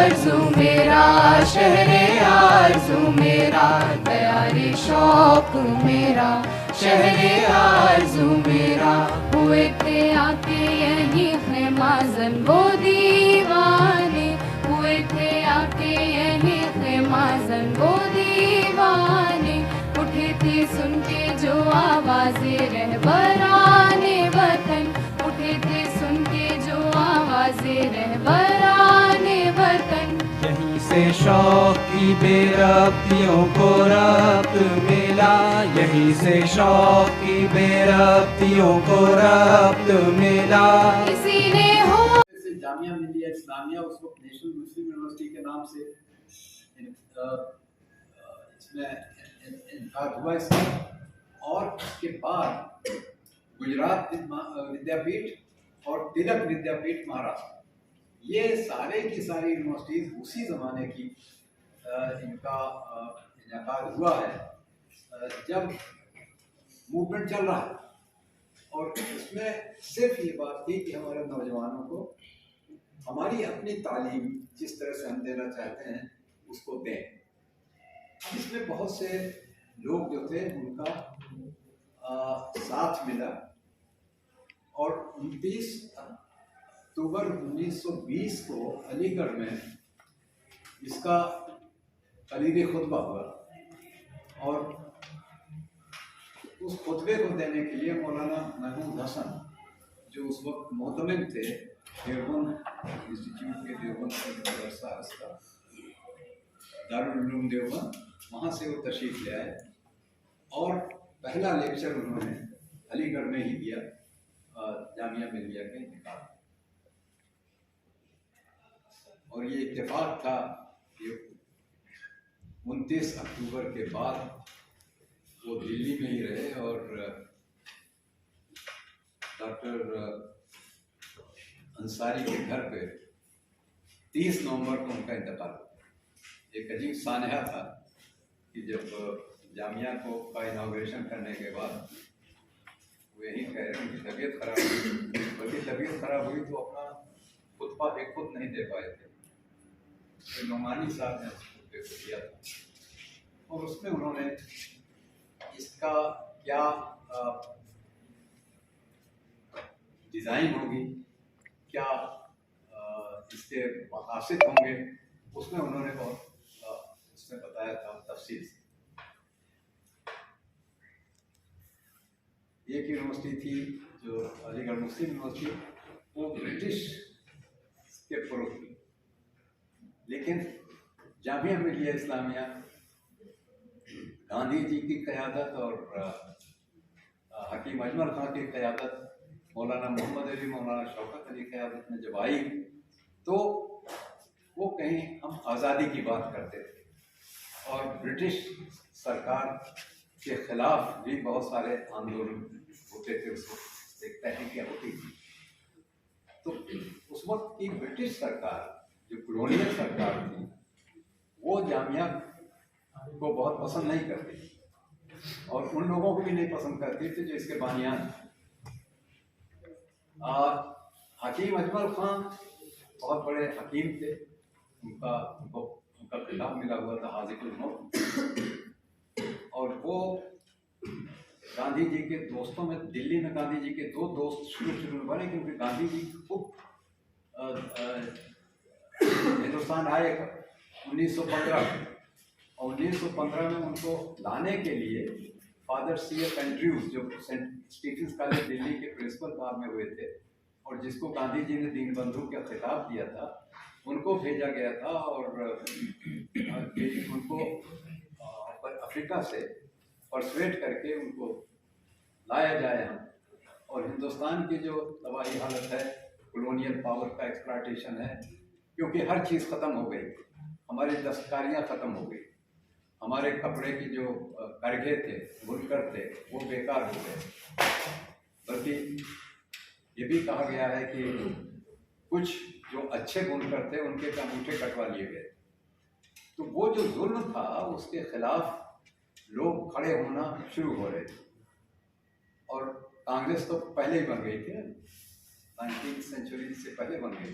आरज़ू मेरा, शहरे आरज़ू मेरा, तैयारी शौक मेरा, शहरे आरज़ू मेरा। हुए थे आके यहीं ख़ैमाज़न वो दीवाने, हुए थे आके यहीं ख़ैमाज़न वो दीवाने। उठे थे सुन के जो आवाज़ें रहबराने वतन, उठे थे सुन के जो आवाज़ें रहबराने वतन। यहीं से शौक़ी बेरब्तियों को रब्त मिला, यहीं से शौक़ी बेरब्तियों को रब्त मिला। किसी ने हो जामिया मिलिया इस्लामिया उस वक्त नेशनल मुस्लिम यूनिवर्सिटी के नाम से इसमें इनकार हुआ इसका, और उसके बाद गुजरात विद्यापीठ और तिलक विद्यापीठ महाराष्ट्र, ये सारे की सारी यूनिवर्सिटीज़ उसी ज़माने की इनका इनकार हुआ है जब मूवमेंट चल रहा है। और इसमें सिर्फ ये बात थी कि हमारे नौजवानों को हमारी अपनी तालीम जिस तरह से हम देना चाहते हैं उसको दें। इसमें बहुत से लोग जो थे उनका साथ मिला, और 29 अक्टूबर 1920 को अलीगढ़ में इसका कलीदी खुतबा हुआ, और उस खुतबे को देने के लिए मौलाना महमूद हसन जो उस वक्त मोहतमिम थे देवबंद इंस्टीट्यूट के, देवबंद मदरसा का दारुल उलूम देवबंद, वहाँ से वो तशरीफ़ ले आए और पहला लेक्चर उन्होंने अलीगढ़ में ही दिया जामिया मिलिया के इंतकाल। और ये इत्तेफाक था कि 29 अक्टूबर के बाद वो दिल्ली में ही रहे, और डॉक्टर अंसारी के घर पे 30 नवंबर को उनका इंतकाल। एक अजीब सानहा था कि जब जामिया को का इनाग्रेशन करने के बाद वो यही कह रहे हैं कि तबीयत खराब हुई, बल्कि तबीयत खराब हुई तो अपना खुतबा भी खुद नहीं दे पाए थे, तो नोमानी साहब ने खुतबे को दिया था, और उसमें उन्होंने इसका क्या डिज़ाइन होगी, क्या इसके मकासद होंगे, उसमें उन्होंने बहुत उसमें बताया था तफसील से। एक यूनिवर्सिटी थी जो अलीगढ़ मुस्लिम यूनिवर्सिटी, वो ब्रिटिश के फ़रोग़ थी, लेकिन जामिया मिलिया इस्लामिया गांधी जी की क़यादत और हकीम अजमल खां की क़यादत, मौलाना मोहम्मद अली, मौलाना शौकत अली क़यादत में जब आई तो वो कहीं हम आज़ादी की बात करते थे, और ब्रिटिश सरकार के ख़िलाफ़ भी बहुत सारे आंदोलन होते थे, उस वक्त एक तहरीकें होती थी। तो उस वक्त की ब्रिटिश सरकार जो कॉलोनियल सरकार थी वो जामिया को बहुत पसंद नहीं करती, और उन लोगों को भी नहीं पसंद करती थी जो इसके बानियान। हकीम अजमल खां बहुत बड़े हकीम थे, उनका खिताब मिला हुआ था हाज़िकुल मौत, और वो गांधी जी के दोस्तों में, दिल्ली में गांधी जी के 2 दोस्त शुरू में बने, क्योंकि गांधी जी खूब हिंदुस्तान आए 1915, और 1915 में उनको लाने के लिए फादर C.F. एंड्रयूज जो सेंट स्टीफेंस कॉलेज दिल्ली के प्रिंसिपल बाद में हुए थे, और जिसको गांधी जी ने दीन बंधु का खिताब दिया था, उनको भेजा गया था, और उनको अफ्रीका से परसुएट करके उनको लाया जाए हम, और हिंदुस्तान की जो तबाही हालत है, कॉलोनियल पावर का एक्सप्लॉयटेशन है, क्योंकि हर चीज़ ख़त्म हो गई, हमारी दस्तकारियाँ ख़त्म हो गई, हमारे कपड़े की जो करघे थे, बुनकर थे, वो बेकार हो गए। बल्कि ये भी कहा गया है कि कुछ जो अच्छे बुनकर थे उनके अंगूठे कटवा लिए गए। तो वो जो जुल्म था उसके खिलाफ लोग खड़े होना शुरू हो रहे थे, और कांग्रेस तो पहले ही बन गई थी, 19th सेंचुरी से पहले बन गई।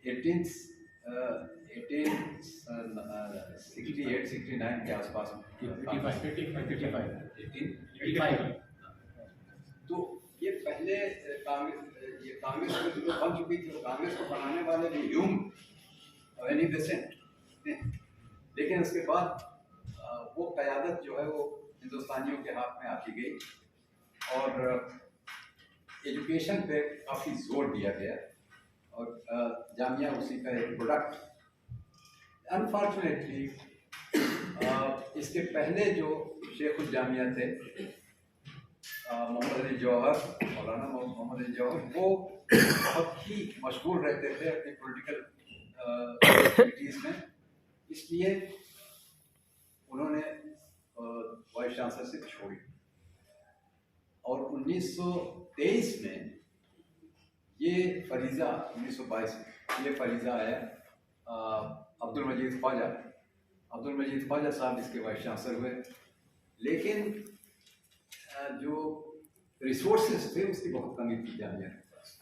18th 1868-69 के आसपास में 85 तो ये पहले कांग्रेस में जो बन चुकी थी, कांग्रेस को बनाने वाले भी ह्यूम और एनी बेसेंट, लेकिन उसके बाद वो क़यादत जो है वो हिंदुस्तानियों के हाथ में आती गई और एजुकेशन पे काफ़ी जोर दिया गया और जामिया उसी का एक प्रोडक्ट। अनफॉर्चुनेटली इसके पहले जो शेख जामिया थे मोहम्मद अली जौहर, मौलाना मोहम्मद अली जौहर, वो बहुत ही मशहूर रहते थे अपनी पॉलिटिकल एक्टिविटीज़ में, इसलिए उन्होंने वाइस चांसलरशिप छोड़ी और 1923 में ये फरीज़ा 1922 में ये फरीज़ा आया अब्दुल मजीद ख्वाजा साहब इसके वाइस चांसलर हुए। लेकिन जो रिसोर्सेज थे उसकी बहुत कमी थी जामिया के पास,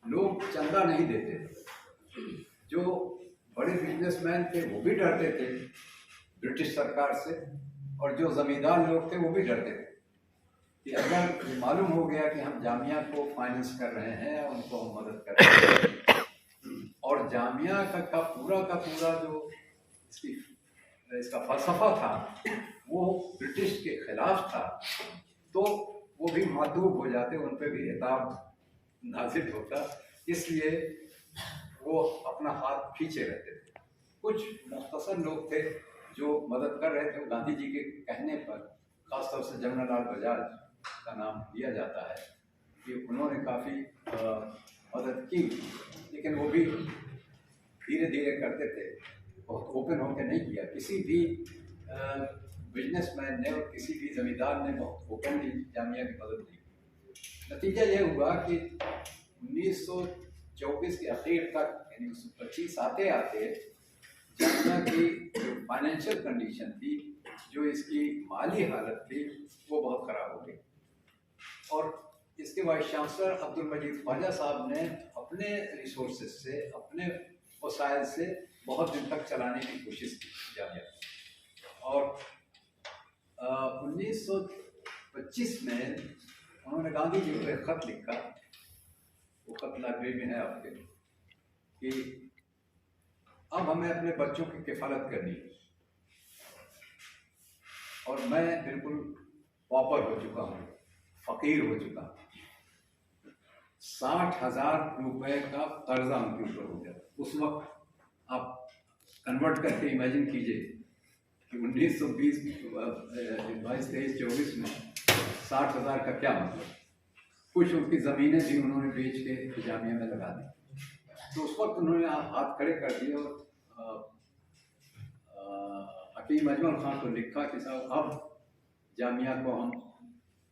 लोग चंदा नहीं देते थे, जो बड़े बिजनेसमैन थे वो भी डरते थे ब्रिटिश सरकार से और जो ज़मींदार लोग थे वो भी डरते थे कि अगर ये मालूम हो गया कि हम जामिया को फाइनेंस कर रहे हैं, उनको हम मदद कर रहे हैं और जामिया का पूरा जो इसका फलसफा था वो ब्रिटिश के खिलाफ था, तो वो भी मातूब हो जाते, उन पर भी हिताब नाजिल होता, इसलिए वो अपना हाथ खींचे रहते थे। कुछ मुख्तसर लोग थे जो मदद कर रहे थे, गांधी जी के कहने पर, ख़ासतौर से जमना लाल बजाज का नाम लिया जाता है कि उन्होंने काफ़ी मदद की, लेकिन वो भी धीरे धीरे करते थे, बहुत ओपन होकर नहीं किया। किसी भी बिजनेसमैन ने और किसी भी ज़मींदार ने बहुत ओपनली जामिया की मदद की। नतीजा ये हुआ कि 1924 के आखिर तक, यानी 1925 आते जामिया की जो फाइनेंशियल कंडीशन थी, जो इसकी माली हालत थी, वो बहुत ख़राब हो गई और इसके वाइस चांसलर अब्दुल मजीद ख्वाजा साहब ने अपने रिसोर्सेज से, अपने वसाइल से बहुत दिन तक चलाने की कोशिश की जामिया और 1925 में उन्होंने गांधी जी को एक ख़त लिखा, वो ख़त लाइब्रेरी में है आपके, कि अब हमें अपने बच्चों की किफ़ालत करनी है और मैं बिल्कुल पॉपर हो चुका हूँ, फ़कीर हो चुका हूँ। 60,000 रुपये का कर्जा उनके ऊपर हो गया। उस वक्त आप कन्वर्ट करके इमेजिन कीजिए कि 1920, 22, 23, 24 में 60,000 का क्या मतलब। कुछ उनकी ज़मीनें भी उन्होंने बेच के जामिया में लगा दी। तो उस वक्त उन्होंने हाथ खड़े कर दिए और हकीम अजमल खान को लिखा कि साहब अब जामिया को हम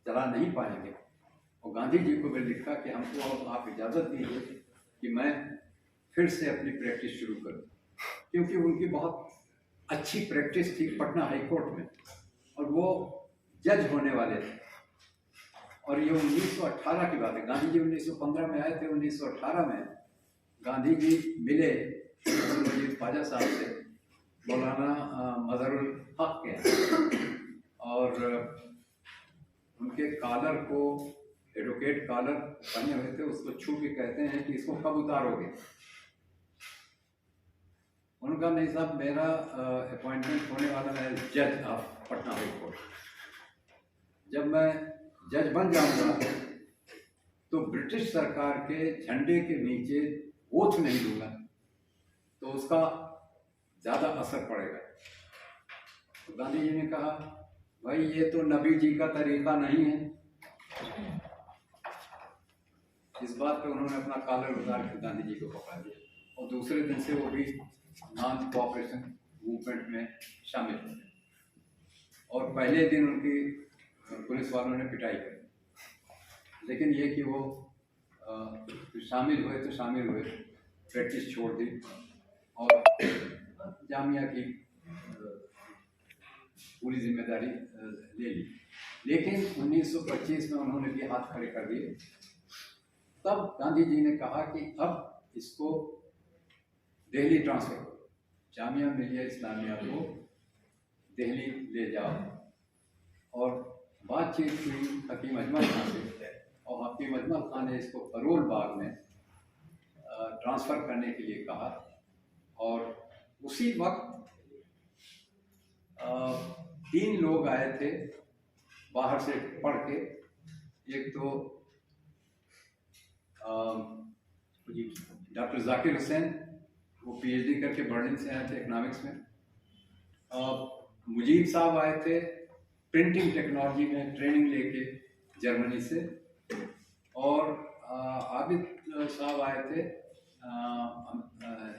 चला नहीं पाएंगे, और गांधी जी को भी लिखा कि हमको अब आप इजाज़त दीजिए कि मैं फिर से अपनी प्रैक्टिस शुरू करूं, क्योंकि उनकी बहुत अच्छी प्रैक्टिस थी पटना हाई कोर्ट में और वो जज होने वाले थे। और ये 1918 की बात है, गांधी जी 1915 में आए थे, 1918 में गांधी जी मिले अब्दुल मजीद ख्वाजा साहब से मौलाना मज़हरुल हक के, और उनके कॉलर को, एडवोकेट कॉलर बने हुए थे, उसको छू के कहते हैं कि इसको कब उतारोगे। उनका नहीं साहब, मेरा अपॉइंटमेंट होने वाला है जज ऑफ पटना हाई कोर्ट, जब मैं जज बन जाऊंगा तो ब्रिटिश सरकार के झंडे के नीचे ओथ नहीं दूंगा तो उसका ज़्यादा असर पड़ेगा। तो गांधी जी ने कहा, भाई ये तो नबी जी का तरीका नहीं है। इस बात पे उन्होंने अपना कॉलर उतार के गांधी जी को पकड़ा दिया और दूसरे दिन से वो भी नॉन कोऑपरेशन मूवमेंट में शामिल हो गए। और पहले दिन उनकी पुलिस वालों ने पिटाई करी, लेकिन ये कि वो शामिल हुए, प्रैक्टिस छोड़ दी और जामिया की पूरी जिम्मेदारी ले ली। लेकिन 1925 में उन्होंने भी हाथ खड़े कर दिए। तब गांधी जी ने कहा कि अब इसको दिल्ली ट्रांसफ़र करो, जामिया मिलिया इस्लामिया को दिल्ली ले जाओ। और बातचीत हुई हकीम अजमल खान से, और हकीम अजमल खान ने इसको करोल बाग में ट्रांसफ़र करने के लिए कहा। और उसी वक्त 3 लोग आए थे बाहर से पढ़ के। एक तो डॉक्टर जाकिर हुसैन, वो पीएचडी करके बर्लिन से आए थे इकनॉमिक्स में। मुजीब साहब आए थे प्रिंटिंग टेक्नोलॉजी में ट्रेनिंग लेके जर्मनी से। और आबिद साहब आए थे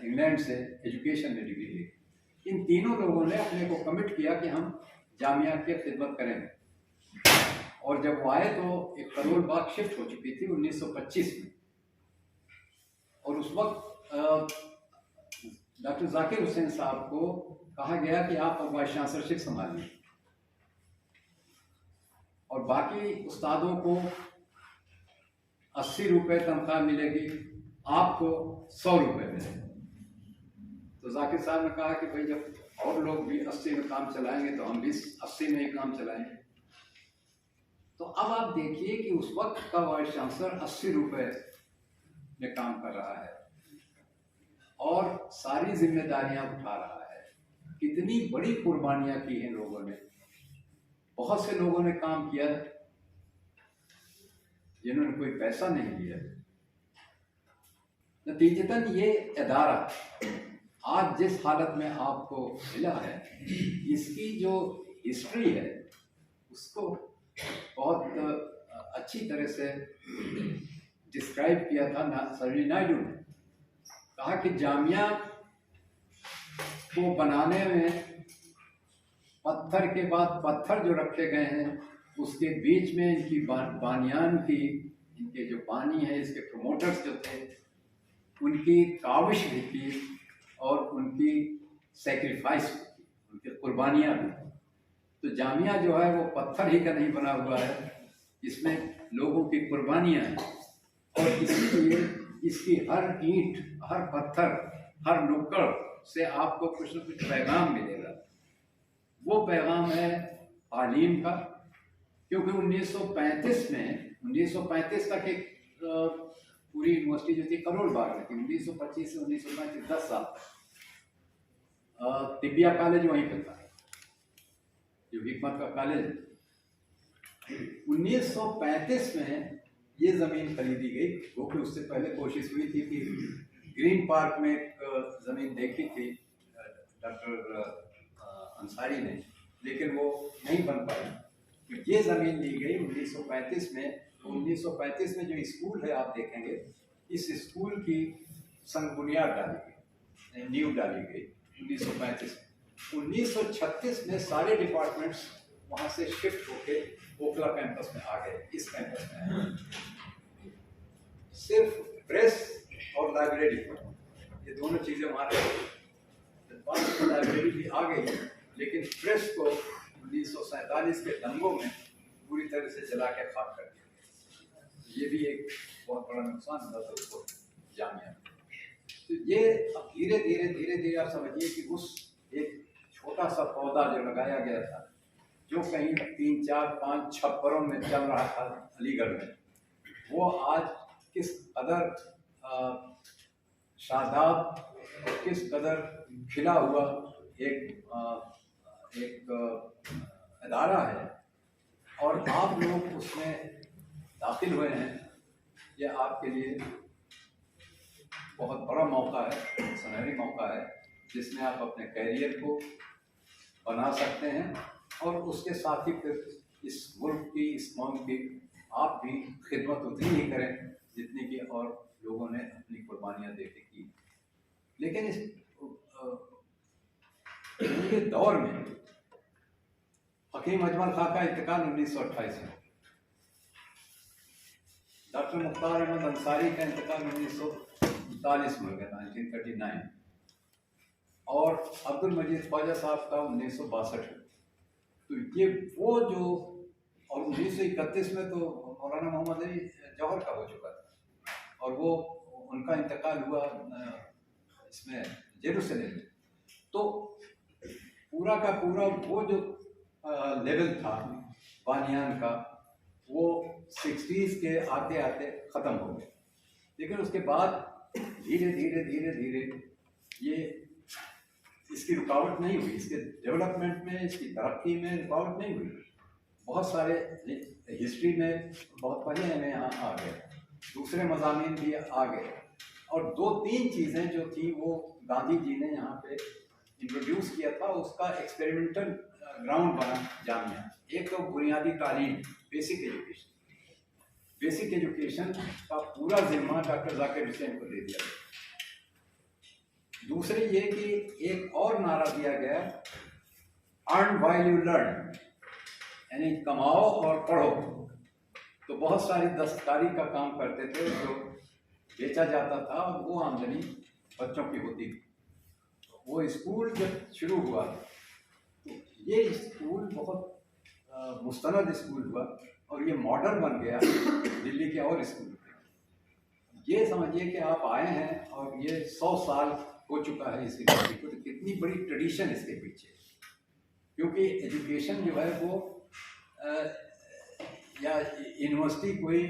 इंग्लैंड से एजुकेशन में डिग्री लेके। इन तीनों लोगों ने अपने को कमिट किया कि हम जामिया की खिदमत करेंगे। और जब वो आए तो एक करोल बाग शिफ्ट हो चुकी थी 1925 में। और उस वक्त डॉक्टर जाकिर हुसैन साहब को कहा गया कि आप वाइस चांसलरशिप संभालिए और बाकी उस्तादों को 80 रुपये तनख्वाह मिलेगी, आपको 100 रुपये मिलेंगे। तो जाकिर साहब ने कहा कि भाई जब और लोग भी 80 में काम चलाएंगे तो हम भी 80 में ही काम चलाएंगे। तो अब आप देखिए कि उस वक्त का वाइस चांसलर 80 रुपये में काम कर रहा है और सारी जिम्मेदारियां उठा रहा है। कितनी बड़ी कुर्बानियां की हैं लोगों ने। बहुत से लोगों ने काम किया जिन्होंने कोई पैसा नहीं लिया। नतीजतन ये इदारा आज जिस हालत में आपको मिला है, इसकी जो हिस्ट्री है उसको बहुत अच्छी तरह से डिस्क्राइब किया था सरोजिनी नायडू ने। कहा कि जामिया को बनाने में पत्थर के बाद पत्थर जो रखे गए हैं, उसके बीच में इनकी बानियान की, इनके जो बानी है, इसके प्रोमोटर्स जो थे, उनकी काविश भी की और उनकी सेक्रीफाइस भी की, उनकी कुर्बानियाँ भी। तो जामिया जो है वो पत्थर ही का नहीं बना हुआ है, इसमें लोगों की कुर्बानियाँ हैं। और इसलिए इसकी हर ईंट, हर पत्थर, हर नुक्कड़ से आपको कुछ न कुछ पैगाम मिलेगा। वो पैगाम है तालीम का, क्योंकि 1935 तक एक पूरी यूनिवर्सिटी जो थी करोल बाग में थी। 1925 से 1935 10 साल तिबिया कॉलेज वहीं पे था, जो हिकमत का कॉलेज। 1935 में ये ज़मीन खरीदी गई, क्योंकि उससे पहले कोशिश हुई थी कि ग्रीन पार्क में एक ज़मीन देखी थी डॉक्टर अंसारी ने, लेकिन वो नहीं बन पाई। तो ये ज़मीन ली गई 1935 में। 1935 में जो स्कूल है आप देखेंगे, इस स्कूल की संग बुनियाद डाली गई, नींव डाली गई 1935 में। 1936 में सारे डिपार्टमेंट्स वहाँ से शिफ्ट होके ओखला कैंपस में आ गए, इस कैंपस में। सिर्फ प्रेस और लाइब्रेरी, ये दोनों चीज़ें वहाँ रह गई। लाइब्रेरी भी आ गई, लेकिन प्रेस को 1947 के दंगों में पूरी तरह से जला के खाक कर दिया। ये भी एक बहुत बड़ा नुकसान हुआ था उसको जामिया। तो ये अब धीरे धीरे आप समझिए कि उस एक छोटा सा पौधा जो लगाया गया था, जो कहीं 3, 4, 5 छप्परों में चल रहा था अलीगढ़ में, वो आज किस कदर शादाब और किस कदर खिला हुआ एक इदारा है। और आप लोग उसमें दाखिल हुए हैं, ये आपके लिए बहुत बड़ा मौका है, सुनहरी मौका है, जिसमें आप अपने कैरियर को बना सकते हैं। और उसके साथ ही फिर इस मुल्क की, इस कौम की आप भी खिदमत उतनी ही करें जितनी कि और लोगों ने अपनी कुर्बानियाँ दे के की। लेकिन इस पूरे दौर में हकीम अजमल खां का इंतकाल 1928 में, डॉक्टर मुख्तार अहमद अंसारी का इंतकाल 1939 में हो गया, 1939, और अब्दुल मजीद ख्वाजा साहब का 1962 में। तो ये वो जो, और 1931 में तो मौलाना मोहम्मद अली जौहर का हो चुका था, और वो उनका इंतकाल हुआ इसमें जेरूसलेम में। तो पूरा का पूरा वो जो लेवल था बानियान का, वो 60s के आते आते ख़त्म हो गए। लेकिन उसके बाद धीरे धीरे धीरे धीरे ये इसकी रुकावट नहीं हुई, इसके डेवलपमेंट में, इसकी तरक्की में रुकावट नहीं हुई। बहुत सारे हिस्ट्री में बहुत पहले हमें यहाँ आ गए, दूसरे मज़ामीन भी आ गए, और 2-3 चीज़ें जो थी वो गांधी जी ने यहाँ पे इंट्रोड्यूस किया था, उसका एक्सपेरिमेंटल ग्राउंड बना जामिया। एक तो बुनियादी तालीम, बेसिक एजुकेशन। बेसिक एजुकेशन का पूरा जिम्मा डॉक्टर जाकिर हुसैन को दे दिया गया। दूसरी ये कि एक और नारा दिया गया, अर्न व्हाइल यू लर्न, यानी कमाओ और पढ़ो। तो बहुत सारी दस्तकारी का काम करते थे जो बेचा जाता था, और वो आमदनी बच्चों की होती थी। वो स्कूल जब शुरू हुआ तो ये स्कूल बहुत मुस्तनद स्कूल हुआ, और ये मॉडल बन गया दिल्ली के और स्कूल पे। ये समझिए कि आप आए हैं और ये 100 साल हो चुका है इस यूनिवर्सिटी को, तो कितनी बड़ी ट्रेडिशन इसके पीछे। क्योंकि एजुकेशन जो है वो या यूनिवर्सिटी कोई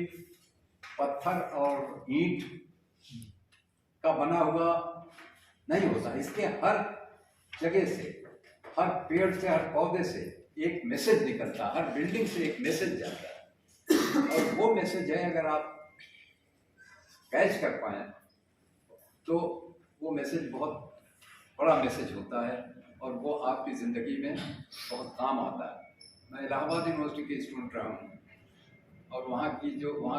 पत्थर और ईंट का बना हुआ नहीं होता। इसके हर जगह से, हर पेड़ से, हर पौधे से एक मैसेज निकलता है, हर बिल्डिंग से एक मैसेज जाता है, और वो मैसेज है अगर आप कैच कर पाए तो वो मैसेज बहुत बड़ा मैसेज होता है, और वो आपकी ज़िंदगी में बहुत काम आता है। मैं इलाहाबाद यूनिवर्सिटी के स्टूडेंट रहा हूँ, और वहाँ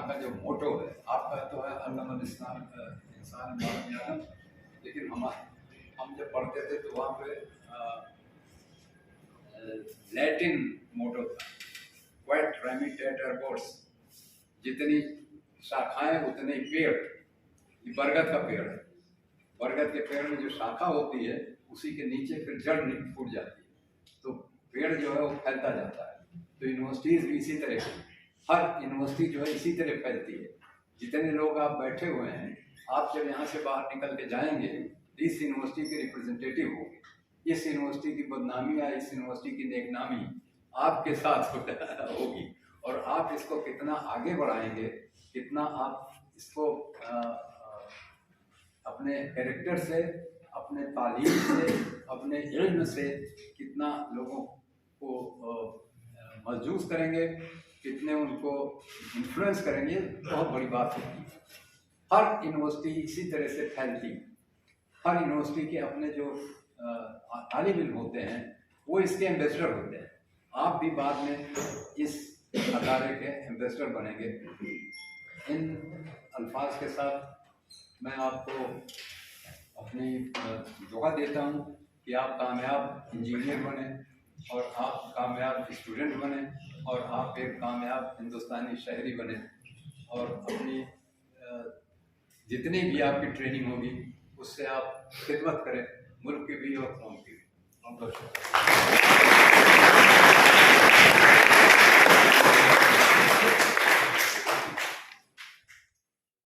का जो मोटो है, आपका तो है अल्लामा इंसान, लेकिन हम जब पढ़ते थे तो वहाँ पे लैटिन मोटो था, क्वाइट रेमिटेट एयरपोर्ट्स, जितनी शाखाएं उतने पेड़। ये बरगद का पेड़ है, बरगद के पेड़ में जो शाखा होती है उसी के नीचे फिर जड़ फूट जाती है, तो पेड़ जो है वो फैलता जाता है। तो यूनिवर्सिटीज़ भी इसी तरह की, हर यूनिवर्सिटी जो है इसी तरह फैलती है। जितने लोग आप बैठे हुए हैं, आप जब यहाँ से बाहर निकल के जाएंगे इस यूनिवर्सिटी के रिप्रेजेंटेटिव होंगे। इस यूनिवर्सिटी की बदनामी या इस यूनिवर्सिटी की नेकनामी आपके साथ होगी, और आप इसको कितना आगे बढ़ाएंगे, कितना आप इसको अपने कैरेक्टर से, अपने तालीम से, अपने इल्म से कितना लोगों को महसूस करेंगे, कितने उनको इन्फ्लुएंस करेंगे, बहुत बड़ी बात होती है। हर यूनिवर्सिटी इसी तरह से फैलती है। हर यूनिवर्सिटी के अपने जो तालिब इल्म होते हैं वो इसके एम्बेसडर होते हैं। आप भी बाद में इस अदारे के एम्बेसडर बनेंगे। इन अल्फाज के साथ मैं आपको अपनी दुआ देता हूँ कि आप कामयाब इंजीनियर बने, और आप कामयाब स्टूडेंट बने, और आप एक कामयाब हिंदुस्तानी शहरी बने, और अपनी जितनी भी आपकी ट्रेनिंग होगी उससे आप खिदमत करें, मुल्क की भी और कौम की भी। बहुत बहुत शुक्रिया।